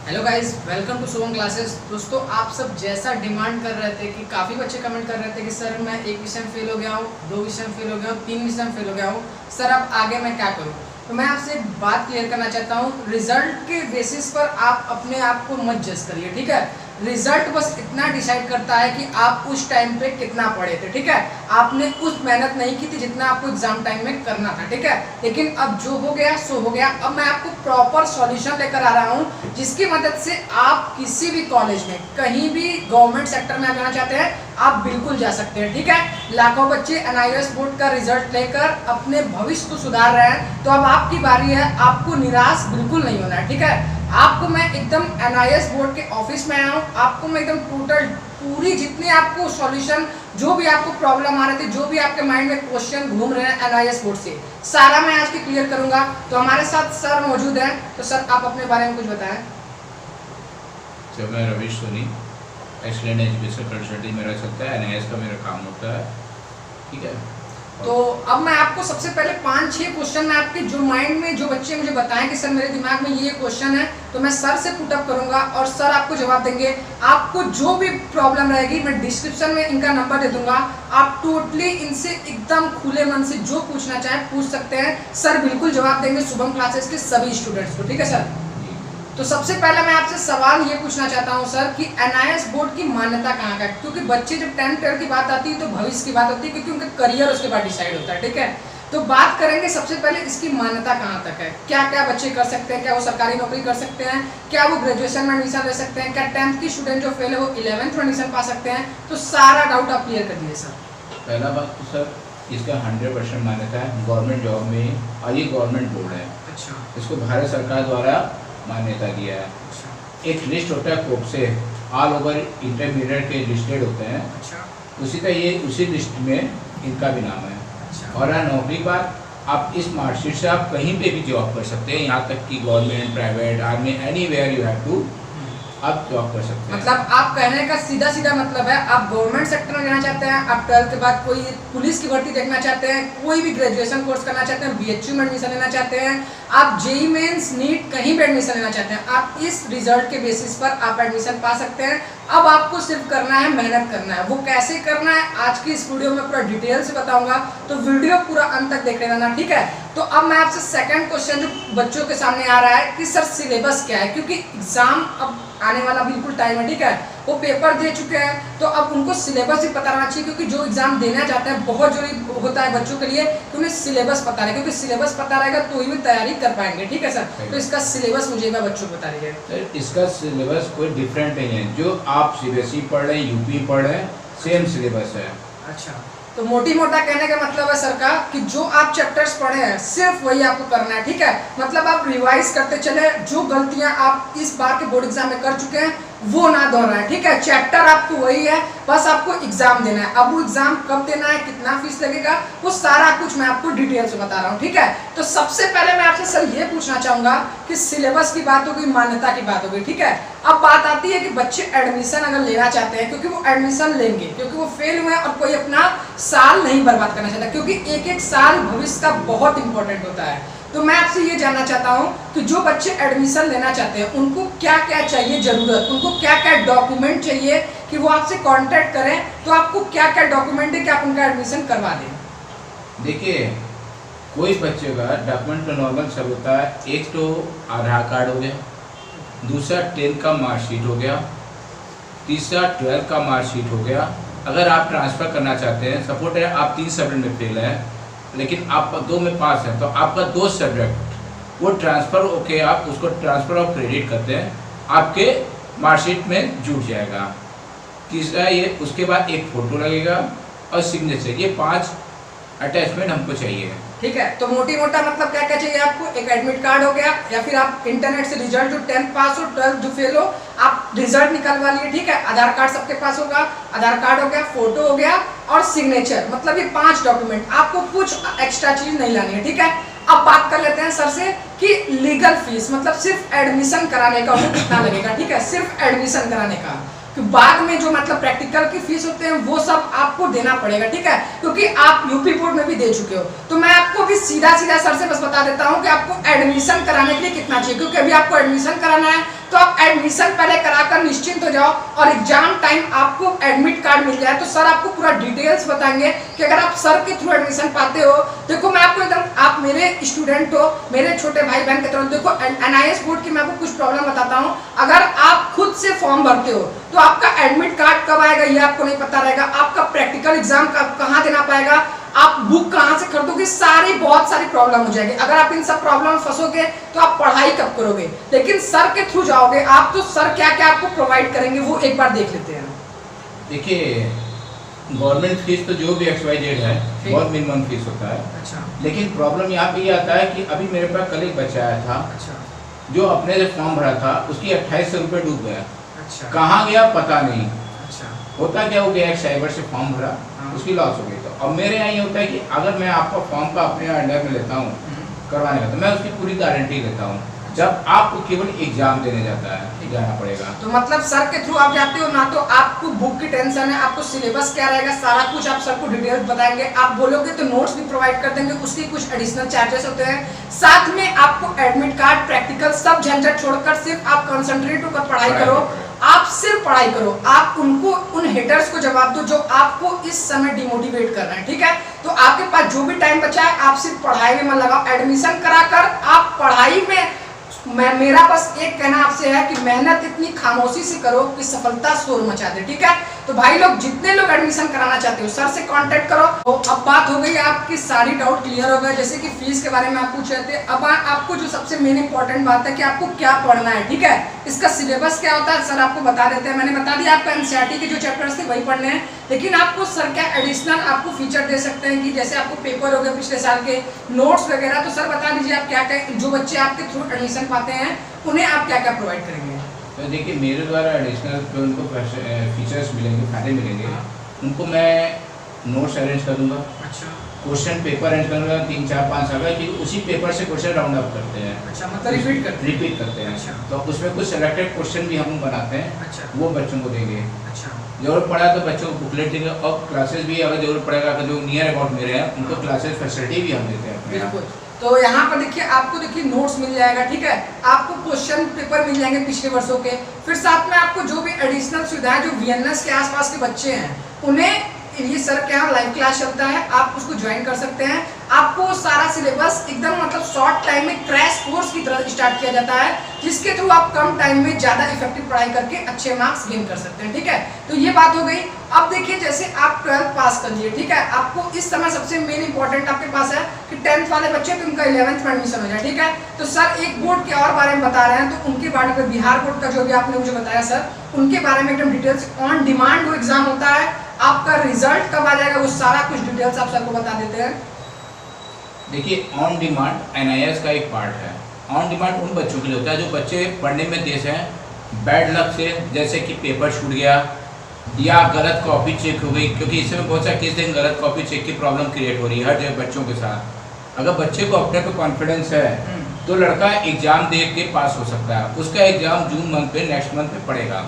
Hello guys, welcome to Shubham classes. दोस्तों, आप सब जैसा डिमांड कर रहे थे कि काफ़ी बच्चे कमेंट कर रहे थे कि सर मैं एक विषय में फेल हो गया हूँ, 2 विषय में फेल हो गया हूँ, 3 विषय में फेल हो गया हूँ, सर अब आगे मैं क्या करूँ। तो मैं आपसे एक बात क्लियर करना चाहता हूँ, रिजल्ट के बेसिस पर आप अपने आप को मत जज करिए, ठीक है। रिजल्ट बस इतना डिसाइड करता है कि आप उस टाइम पे कितना पढ़े थे, ठीक है। आपने उस मेहनत नहीं की थी जितना आपको एग्जाम टाइम में करना था, ठीक है। लेकिन अब जो हो गया सो हो गया। अब मैं आपको प्रॉपर सॉल्यूशन लेकर आ रहा हूँ जिसकी मदद से आप किसी भी कॉलेज में कहीं भी गवर्नमेंट सेक्टर में जाना चाहते हैं आप बिल्कुल जा सकते हैं, ठीक है। लाखों बच्चे एनआईएस बोर्ड का रिजल्ट लेकर अपने भविष्य को सुधार रहे हैं, तो अब आपकी बारी है। आपको निराश बिल्कुल नहीं होना है, ठीक है। आपको मैं एकदम एनआईएस बोर्ड के ऑफिस में आया हूँ, आपको मैं एकदम टोटल पूरी जितनी आपको सॉल्यूशन, जो भी आपको प्रॉब्लम आ रहे थे, जो भी आपके माइंड में क्वेश्चन घूम रहे हैं एनआईएस बोर्ड से, सारा मैं आज के क्लियर करूंगा। तो हमारे साथ सर मौजूद हैं, तो सर आप अपने बारे में कुछ बताएं। जब मैं Ravish Soni, excellent education consulting मेरा चलता है, एनआईएस का मेरा काम होता है, ठीक है। तो अब मैं आपको सबसे पहले 5-6 क्वेश्चन में आपके जो माइंड में जो बच्चे मुझे बताएं कि सर मेरे दिमाग में ये क्वेश्चन है, तो मैं सर से पुटअप करूंगा और सर आपको जवाब देंगे। आपको जो भी प्रॉब्लम रहेगी मैं डिस्क्रिप्शन में इनका नंबर दे दूंगा, आप टोटली इनसे एकदम खुले मन से जो पूछना चाहें पूछ सकते हैं। सर बिल्कुल जवाब देंगे शुभम क्लासेस के सभी स्टूडेंट्स को, ठीक है सर। तो सबसे पहले मैं आपसे सवाल ये पूछना चाहता हूँ सर कि एनआईएस बोर्ड की मान्यता कहाँ का है, क्योंकि बच्चे जब 10th 12th की बात आती है तो भविष्य की बात होती है, क्योंकि उनका करियर उसके बाद डिसाइड होता है, ठीक है। तो बात करेंगे सबसे पहले इसकी मान्यता कहाँ तक है, क्या क्या बच्चे कर सकते हैं, क्या वो सरकारी नौकरी कर सकते हैं, क्या वो ग्रेजुएशन में एडमिशन ले सकते हैं, क्या 10th की स्टूडेंट जो फेल है वो 11th में एडमिशन पा सकते हैं। तो सारा डाउट आप क्लियर कर दीजिए सर। पहला बात तो सर इसका 100% मान्यता है गवर्नमेंट जॉब में, और ये गवर्नमेंट बोर्ड है। अच्छा। इसको भारत सरकार द्वारा मान्यता दिया है। अच्छा। एक लिस्ट होता है कोप से, ऑल ओवर इंटरमीडिएट के लिस्टेड होते हैं। अच्छा। उसी का ये उसी लिस्ट में इनका भी नाम है। अच्छा। और नौकरी बात, आप इस मार्कशीट से आप कहीं पे भी जॉब कर सकते हैं, यहाँ तक कि government, private, army, anywhere you have to आप जॉब कर सकते हैं। मतलब आप कहने का सीधा सीधा मतलब है, आप गवर्नमेंट सेक्टर में जाना चाहते हैं, आप 12th के बाद कोई पुलिस की भर्ती देखना चाहते हैं, कोई भी ग्रेजुएशन कोर्स करना चाहते हैं, बीएचयू में एडमिशन लेना चाहते हैं, आप जेईई मेंस नीट कहीं भी एडमिशन लेना चाहते हैं, आप इस रिजल्ट के बेसिस पर आप एडमिशन पा सकते हैं। अब आपको सिर्फ करना है, मेहनत करना है। वो कैसे करना है आज की इस वीडियो में पूरा डिटेल से बताऊंगा, तो वीडियो पूरा अंत तक देख लेना, ठीक है। तो अब मैं आपसे सेकंड क्वेश्चन जो बच्चों के सामने आ रहा है कि सर सिलेबस क्या है, क्योंकि एग्जाम अब आने वाला बिल्कुल टाइम है, ठीक है। वो पेपर दे चुके हैं तो अब उनको सिलेबस भी पता रहना चाहिए, क्योंकि जो एग्जाम देना चाहते हैं बहुत जरूरी होता है बच्चों के लिए कि उन्हें सिलेबस पता रहे, क्योंकि सिलेबस पता रहेगा तो ही भी तैयारी कर पाएंगे, ठीक है सर। तो इसका सिलेबस मुझे बच्चों को बता रही है। सर इसका सिलेबस कोई डिफरेंट नहीं है, जो आप सीबीएसई पढ़ रहे हैं, यूपी पढ़ रहे हैं, सेम सिलेबस है। अच्छा, तो मोटी मोटा कहने का मतलब है सर का कि जो आप चैप्टर्स पढ़े हैं सिर्फ वही आपको करना है, ठीक है। मतलब आप रिवाइज करते चले, जो गलतियां आप इस बार के बोर्ड एग्जाम में कर चुके हैं वो ना दोहराएं, ठीक है। चैप्टर आपको वही है, बस आपको एग्जाम देना है। अब वो एग्जाम कब देना है, कितना फीस लगेगा, वो सारा कुछ मैं आपको डिटेल से बता रहा हूँ, ठीक है। तो सबसे पहले मैं आपसे सर ये पूछना चाहूंगा कि सिलेबस की बात हो गई, मान्यता की बात हो गई, ठीक है। अब बात आती है कि बच्चे एडमिशन अगर लेना चाहते हैं, क्योंकि वो एडमिशन लेंगे, क्योंकि वो फेल हुए हैं और कोई अपना साल नहीं बर्बाद करना चाहता, क्योंकि एक एक साल भविष्य का बहुत इंपॉर्टेंट होता है। तो मैं आपसे ये जानना चाहता हूँ कि जो बच्चे एडमिशन लेना चाहते हैं उनको क्या क्या चाहिए जरूरत, उनको क्या क्या डॉक्यूमेंट चाहिए कि वो आपसे कांटेक्ट करें, तो आपको क्या क्या डॉक्यूमेंट है कि आप उनका एडमिशन करवा दें। देखिए, कोई बच्चे का डॉक्यूमेंट तो नॉर्मल सब होता है। एक तो आधार कार्ड हो गया, दूसरा 10th का मार्कशीट हो गया, तीसरा 12th का मार्कशीट हो गया। अगर आप ट्रांसफ़र करना चाहते हैं, सपोर्ट है आप 3 सब्जेक्ट में फेल हैं लेकिन आप 2 में पास हैं, तो आपका 2 सब्जेक्ट वो ट्रांसफ़र होके आप उसको ट्रांसफ़र ऑफ क्रेडिट करते हैं, आपके मार्कशीट में जुड़ जाएगा। तीसरा ये, उसके बाद एक फ़ोटो लगेगा और सिग्नेचर, ये 5 अटैचमेंट हमको चाहिए, ठीक है। तो मोटी मोटा मतलब क्या क्या चाहिए आपको, एक एडमिट कार्ड हो गया, या फिर आप इंटरनेट से रिजल्ट जो 10th पास हो, 12th जो फेल हो, आप रिजल्ट निकलवा लिए, ठीक है। आधार कार्ड सबके पास होगा, आधार कार्ड हो गया, फोटो हो गया और सिग्नेचर, मतलब ये 5 डॉक्यूमेंट, आपको कुछ एक्स्ट्रा चीज नहीं लानी है, ठीक है। अब बात कर लेते हैं सर से कि लीगल फीस, मतलब सिर्फ एडमिशन कराने का वो कितना लगेगा, ठीक है, सिर्फ एडमिशन कराने का। कि बाद में जो मतलब प्रैक्टिकल की फीस होते हैं वो सब आपको देना पड़ेगा, ठीक है, क्योंकि आप यूपी बोर्ड में भी दे चुके हो। तो मैं आपको भी सीधा सीधा सर से बस बता देता हूँ कि आपको एडमिशन कराने के लिए कितना चाहिए, क्योंकि अभी आपको एडमिशन कराना है तो आप एडमिशन पहले कराकर निश्चिंत हो जाओ और एग्जाम टाइम आपको एडमिट कार्ड मिल जाए तो सर आपको पूरा डिटेल्स बताएंगे कि अगर आप सर के थ्रू एडमिशन पाते हो। देखो मैं आपको एकदम, आप मेरे स्टूडेंट हो, मेरे छोटे भाई बहन की तरह। देखो NIS बोर्ड की मैं आपको कुछ प्रॉब्लम बताता हूँ। अगर आप खुद से फॉर्म भरते हो तो आपका एडमिट कार्ड कब आएगा ये आपको नहीं पता रहेगा, आपका प्रैक्टिकल एग्जाम कहाँ देना पाएगा, आप बुक कहाँ से खरीदोगे, बहुत सारी प्रॉब्लम हो जाएगी। अगर आप इन सब प्रॉब्लम में फंसोगे तो आप पढ़ाई कब करोगे। लेकिन सर के थ्रू जाओगे आप तो सर क्या क्या आपको प्रोवाइड करेंगे वो एक बार देख लेते हैं। देखिए गवर्नमेंट फीस तो जो भी XYZ है बहुत मिनिमम फीस होता है। अच्छा। लेकिन प्रॉब्लम यहाँ पे ये आता है कि अभी मेरे पास कल एक बच्चा आया था। अच्छा। जो अपने से फॉर्म भरा था उसकी 2800 रुपये डूब गया। अच्छा। कहाँ गया पता नहीं। अच्छा। होता क्या हो गया, एक साइबर से फॉर्म भरा, उसकी लॉस हो गई। तो अब मेरे यहाँ ये होता है कि अगर मैं आपका फॉर्म का अपने अंडर में लेता हूँ करवाने का तो मैं उसकी पूरी गारंटी लेता हूँ। जब आपको केवल एग्जाम देने जाना पड़ेगा तो मतलब सर के थ्रू आप जाते हो ना, तो आपको बुक की टेंशन है, आपको सिलेबस क्या रहेगा सारा कुछ आप सर को डिटेल्स बताएंगे। आप बोलोगे तो नोट्स भी प्रोवाइड कर देंगे, उसके कुछ एडिशनल चार्जेस होते हैं। साथ में आपको एडमिट कार्ड, प्रैक्टिकल सब झंझट छोड़कर सिर्फ आप कंसंट्रेट होकर पढ़ाई करो। आप सिर्फ पढ़ाई करो, आप उनको, उन हेटर्स को जवाब दो जो आपको इस समय डिमोटिवेट कर रहे हैं। ठीक है, तो आपके पास जो भी टाइम बचा है आप सिर्फ पढ़ाई में मन लगाओ। एडमिशन कराकर आप पढ़ाई में, मेरा बस एक कहना आपसे है कि मेहनत इतनी खामोशी से करो कि सफलता शोर मचा दे। ठीक है, तो भाई लोग जितने लोग एडमिशन कराना चाहते हो सर से कांटेक्ट करो। तो अब बात हो गई, आपकी सारी डाउट क्लियर हो गए। जैसे कि फीस के बारे में आप पूछ रहे थे, अब आपको जो सबसे मेन इंपॉर्टेंट बात है कि आपको क्या पढ़ना है। ठीक है, इसका सिलेबस क्या होता है सर आपको बता देते हैं। मैंने बता दिया आपको NCERT के जो चैप्टर्स थे वही पढ़ने हैं, लेकिन आपको सर क्या एडिशनल आपको फीचर दे सकते हैं कि जैसे आपको पेपर हो गए पिछले साल के, नोट्स वगैरह। तो सर बता दीजिए आप क्या क्या, जो बच्चे आपके थ्रू एडमिशन पाते हैं उन्हें आप क्या क्या प्रोवाइड करेंगे। तो देखिए मेरे द्वारा एडिशनल जो उनको फीचर्स मिलेंगे, फायदे मिलेंगे, उनको मैं नोट्स अरेंज कर दूंगा। अच्छा। क्वेश्चन पेपर अरेंज करूँगा 3, 4, 5 साल का, कि उसी पेपर से क्वेश्चन राउंड अप करते हैं। अच्छा, मतलब रिपीट करते हैं। अच्छा। तो उसमें कुछ सेलेक्टेड क्वेश्चन भी हम बनाते हैं। अच्छा। वो बच्चों को देंगे। अच्छा। जरूरत पड़ा तो बच्चों को बुकलेट देंगे और क्लासेस भी अगर जरूरत पड़ेगा, अगर जो नियर अबाउट मेरे हैं उनको क्लासेस फैसिलिटी भी हम देते हैं। बिल्कुल। तो यहाँ पर देखिए आपको नोट्स मिल जाएगा। ठीक है, आपको क्वेश्चन पेपर मिल जाएंगे पिछले वर्षों के, फिर साथ में आपको जो भी एडिशनल सुविधाएं जो VNS के आसपास के बच्चे हैं उन्हें, ये सर के यहाँ लाइव क्लास चलता है, आप उसको ज्वाइन कर सकते हैं। आपको सारा सिलेबस एकदम मतलब शॉर्ट टाइम में क्रैश कोर्स की तरह स्टार्ट किया जाता है, जिसके थ्रू आप कम टाइम में ज़्यादा इफेक्टिव पढ़ाई करके अच्छे मार्क्स गेन कर सकते हैं। ठीक है, तो ये बात हो गई। अब देखिए जैसे आप 12th पास कर लिए, ठीक है, आपको इस समय सबसे मेन इंपॉर्टेंट आपके पास है कि 10th वाले बच्चे तो उनका 11th में एडमिशन हो जाए। ठीक है, तो सर एक बोर्ड के और बारे में बता रहे हैं, तो उनके बारे में बिहार बोर्ड का जो भी आपने मुझे बताया सर, उनके बारे में एकदम डिटेल्स, ऑन डिमांड वो एग्जाम होता है, आपका रिजल्ट कब आ जाएगा वो सारा कुछ डिटेल्स आप सबको बता देते हैं। देखिए ऑन डिमांड NIS का एक पार्ट है। ऑन डिमांड उन बच्चों के लिए होता है जो बच्चे पढ़ने में तेज हैं, बैड लक से जैसे कि पेपर छूट गया या गलत कॉपी चेक हो गई, क्योंकि इसमें बहुत सारे केस हैं गलत कॉपी चेक की प्रॉब्लम क्रिएट हो रही है हर जगह बच्चों के साथ। अगर बच्चे को अपने पे कॉन्फिडेंस है तो लड़का एग्जाम दे के पास हो सकता है। उसका एग्जाम जून मंथ पे, नेक्स्ट मंथ पे पड़ेगा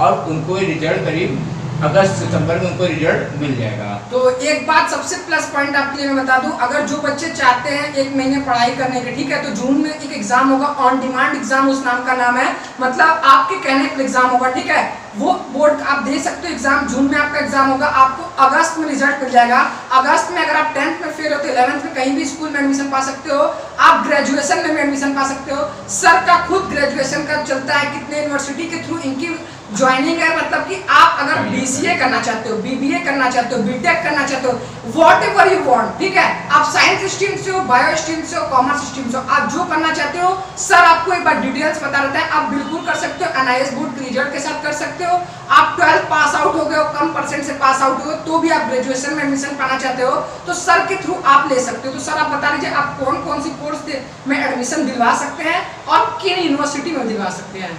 और उनको रिजल्ट करीब अगस्त सितंबर में उनको रिजल्ट मिल जाएगा। तो एक बात सबसे प्लस पॉइंट आपके लिए मैं बता दूं, अगर जो बच्चे चाहते हैं 1 महीने पढ़ाई करने के, ठीक है, तो जून में एक एग्जाम होगा, ऑन डिमांड एग्जाम उस नाम का नाम है, मतलब आपके कहने पर एग्जाम होगा। ठीक है, वो बोर्ड आप दे सकते हो एग्जाम, जून में आपका एग्जाम होगा, आपको अगस्त में रिजल्ट मिल जाएगा। अगस्त में अगर आप 10th में फेल हो तो 11th में कहीं भी स्कूल में एडमिशन पा सकते हो, आप ग्रेजुएशन में भी एडमिशन पा सकते हो। सर का खुद ग्रेजुएशन का चलता है, कितने यूनिवर्सिटी के थ्रू इनकी ज्वाइनिंग है, मतलब कि आप अगर BCA करना चाहते हो, BBA करना चाहते हो, BTech करना चाहते हो, व्हाटएवर यू वांट, ठीक है, आप साइंस स्ट्रीम से हो, बायो स्ट्रीम से हो, कॉमर्स स्ट्रीम से हो, आप जो करना चाहते हो सर आपको एक बार डिटेल्स बता देता है, आप बिल्कुल कर सकते हो। NIS बोर्ड के रिजल्ट के साथ कर सकते हो। आप 12th पास आउट हो गए हो, कम परसेंट से पास आउट हो तो भी आप ग्रेजुएशन में एडमिशन पाना चाहते हो तो सर के थ्रू आप ले सकते हो। तो सर आप बता दीजिए आप कौन कौन सी कोर्स में एडमिशन दिलवा सकते हैं और किन यूनिवर्सिटी में दिलवा सकते हैं।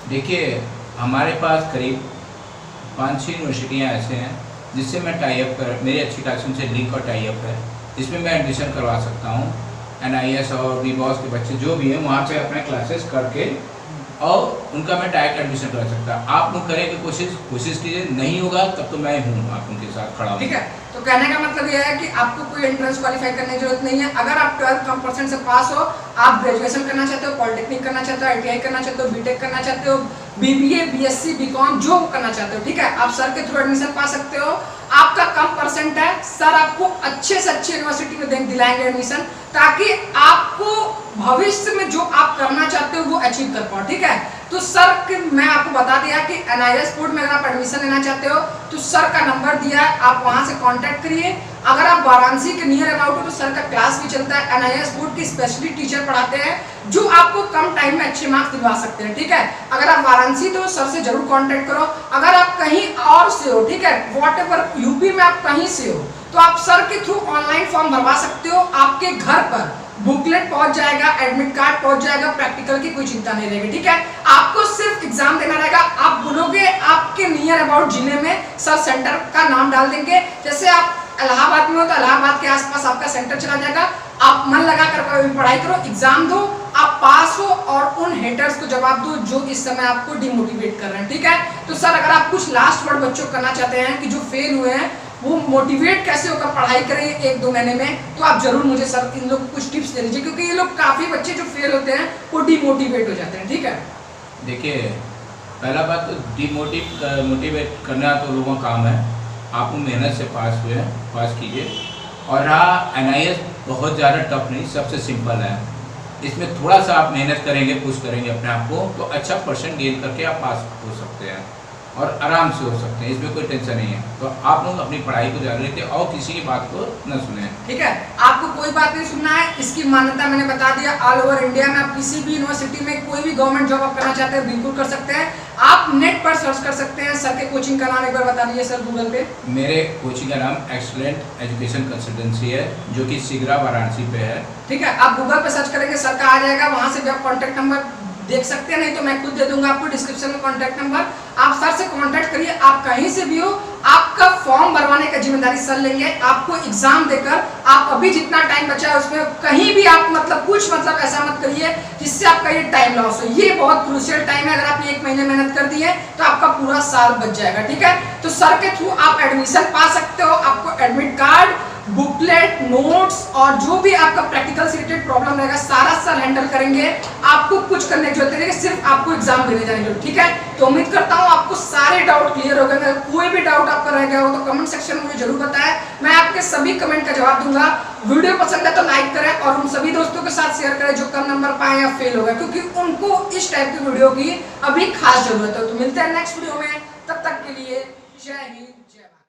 देखिए हमारे पास करीब 5-6 यूनिवर्सिटियाँ ऐसे हैं जिससे मैं टाई अप कर, मेरी अच्छी खासी उनसे लिंक और टाई अप है, जिसमें मैं एडमिशन करवा सकता हूँ। NIS और BBOS के बच्चे जो भी हैं वहाँ पे अपने क्लासेस करके और उनका मैं डायरेक्ट एडमिशन करा सकता। आप लोग करें कि कोशिश कीजिए, नहीं होगा तब तो मैं हूँ आप उनके साथ खड़ा हूँ। ठीक है, तो कहने का मतलब यह है कि आपको कोई एंट्रेंस क्वालिफाई करने की जरूरत नहीं है। अगर आप 12th कम % से पास हो, आप ग्रेजुएशन करना चाहते हो, पॉलिटेक्निक करना चाहते हो, ITI करना चाहते हो, BTech करना चाहते हो, BBA, BSc, BCom जो करना चाहते हो, ठीक है, आप सर के थ्रू एडमिशन पा सकते हो। आपका कम परसेंट है, सर आपको अच्छे से अच्छी यूनिवर्सिटी में दिलाएंगे एडमिशन, ताकि आपको भविष्य में जो आप करना चाहते हो वो अचीव कर पाओ, ठीक है। तो सर के मैं आपको बता दिया कि NIS बोर्ड में अगर आप एडमिशन लेना चाहते हो तो सर का नंबर दिया है, आप वहां से कांटेक्ट करिए। अगर आप वाराणसी के नियर अबाउट हो तो सर का क्लास भी चलता है, NIS बोर्ड के स्पेशली टीचर पढ़ाते हैं जो आपको कम टाइम में अच्छे मार्क्स दिलवा सकते हैं, ठीक है। अगर आप वाराणसी तो सर से जरूर कांटेक्ट करो। अगर आप कहीं और से हो, ठीक है, व्हाटएवर यूपी में आप कहीं से हो, तो आप सर के थ्रू ऑनलाइन फॉर्म भरवा सकते हो। आपके घर पर बुकलेट पहुंच जाएगा, एडमिट कार्ड पहुंच जाएगा, प्रैक्टिकल की कोई चिंता नहीं रहेगी, ठीक है। आपको सिर्फ एग्जाम देना रहेगा। आप बोलोगे आपके नियर अबाउट जिले में सर सेंटर का नाम डाल देंगे। जैसे आप इलाहाबाद में हो तो इलाहाबाद के आसपास आपका सेंटर चला जाएगा। आप मन लगा कर पढ़ाई करो, एग्जाम दो, आप पास हो और उन हेटर्स को जवाब दो जो इस समय आपको डिमोटिवेट कर रहे हैं, ठीक है। तो सर अगर आप कुछ लास्ट वर्ड बच्चों को करना चाहते हैं कि जो फेल हुए हैं वो मोटिवेट कैसे होकर पढ़ाई करें 1-2 महीने में, तो आप जरूर मुझे सर इन लोग को कुछ टिप्स दे दीजिए, क्योंकि ये लोग काफी बच्चे जो फेल होते हैं वो डिमोटिवेट हो जाते हैं, ठीक है। देखिए, पहला बात तो मोटिवेट करना तो लोगों का काम है। आप मेहनत से पास हुए हैं, पास कीजिए। और हाँ, NIS बहुत ज़्यादा टफ नहीं, सबसे सिंपल है। इसमें थोड़ा सा आप मेहनत करेंगे, पुश करेंगे अपने आप को, तो अच्छा परसेंट गेन करके आप पास हो सकते हैं और आराम से हो सकते हैं। इसमें कोई टेंशन नहीं है। तो आप लोग अपनी पढ़ाई को जारी रखिए और किसी की बात को न सुने, ठीक है। आपको कोई बात नहीं सुनना है, इसकी मान्यता मैंने बता दिया। ऑल ओवर इंडिया में आप किसी भी यूनिवर्सिटी में कोई भी गवर्नमेंट जॉब आप करना चाहते हैं बिल्कुल कर सकते हैं। आप नेट पर सर्च कर सकते हैं। सर के कोचिंग का नाम एक बार बता दीजिए सर गूगल पे। मेरे कोचिंग का नाम एक्सीलेंट एजुकेशन कंसल्टेंसी है, जो कि सिगरा वाराणसी पे है, ठीक है। आप गूगल पे सर्च करेंगे, सर का आ जाएगा, वहां से भी आप कॉन्टेक्ट नंबर देख सकते हैं, नहीं तो मैं खुद दे दूंगा आपको डिस्क्रिप्शन में कॉन्टेक्ट नंबर। आप सर से कॉन्टेक्ट करिए। आप कहीं से भी हो, आपका फॉर्म भरवाने का जिम्मेदारी सर लेंगे। आपको एग्जाम देकर आप अभी जितना टाइम बचा है उसमें कहीं भी आप कुछ ऐसा मत करिए जिससे आपका ये टाइम लॉस हो। ये बहुत क्रूशियल टाइम है। अगर आप 1 महीने मेहनत कर दिए तो आपका पूरा साल बच जाएगा, ठीक है। तो सर के थ्रू आप एडमिशन पा सकते हो। आपको एडमिट कार्ड, बुकलेट, नोट्स और जो भी आपका प्रैक्टिकल से रिलेटेड प्रॉब्लम रहेगा सारा सर हैंडल करेंगे। आपको कुछ करने की जरूरत नहीं है, सिर्फ आपको एग्जाम देने जाने की जरूरत, ठीक है। तो उम्मीद करता हूँ आपको सारे डाउट क्लियर हो गए। अगर कोई भी डाउट आपका रह गया हो तो कमेंट सेक्शन में मुझे जरूर बताएं, मैं आपके सभी कमेंट का जवाब दूंगा। वीडियो पसंद है तो लाइक करें और उन सभी दोस्तों के साथ शेयर करें जो कम नंबर पाए या फेल हो गए, क्योंकि उनको इस टाइप की वीडियो की अभी खास जरूरत है। तो मिलते हैं नेक्स्ट वीडियो में, तब तक के लिए जय हिंद।